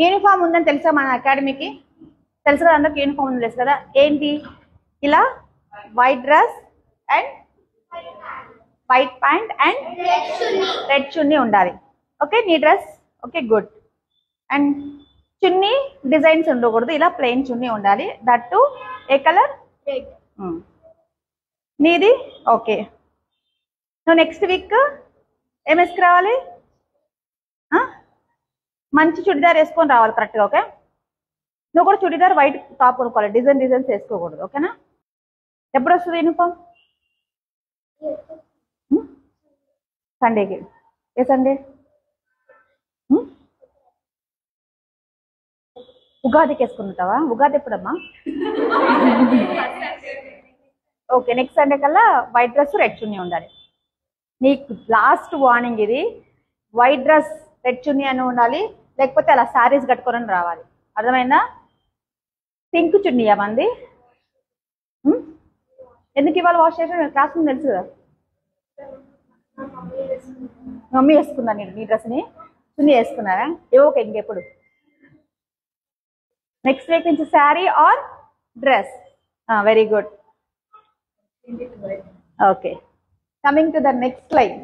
Uniform ఉందని తెలుసా మన అకాడమీకి? తెలుసు కదా, అందరికి యూనిఫామ్ ఉంది తెలుసు కదా. ఏంటి ఇలా white dress and white pant and red చున్నీ ఉండాలి. ఓకే, నీ డ్రెస్ ఓకే గుడ్. అండ్ చున్నీ డిజైన్స్ ఉండకూడదు, ఇలా ప్లెయిన్ చున్నీ ఉండాలి. That to a colour? Red. నీది ఓకే. నువ్వు నెక్స్ట్ వీక్ ఏం వేసుకురావాలి? మంచి చుడిదార్ వేసుకొని రావాలి కరెక్ట్గా. ఓకే, నువ్వు కూడా చుడిదార్ వైట్ టాప్ కొనుక్కోవాలి, డిజైన్స్ వేసుకోకూడదు. ఓకేనా? ఎప్పుడు వస్తుంది యూనిఫామ్? సండేకి. ఏ సండే? ఉగాదికి వేసుకుంటావా? ఉగాది ఎప్పుడమ్మా? ఓకే, నెక్స్ట్ సండే కల్లా వైట్ డ్రెస్ రెడ్ చున్నీ ఉండాలి. నీకు లాస్ట్ వార్నింగ్ ఇది. వైట్ డ్రెస్ రెడ్ చున్నీ అని ఉండాలి, లేకపోతే అలా శారీస్ కట్టుకొని రావాలి. అర్థమైందా? పింక్ చున్నీ మంది. ఎందుకు ఇవాళ వాష్ చేసిన? క్లాస్ రూమ్ తెలుసు కదా. మమ్మీ వేసుకుందా నీ డ్రెస్ని? చున్నీ వేసుకున్నారా? ఓకే, ఇంకెప్పుడు? నెక్స్ట్ వీక్ నుంచి sari or dress. Very good. Okay, coming to the next line.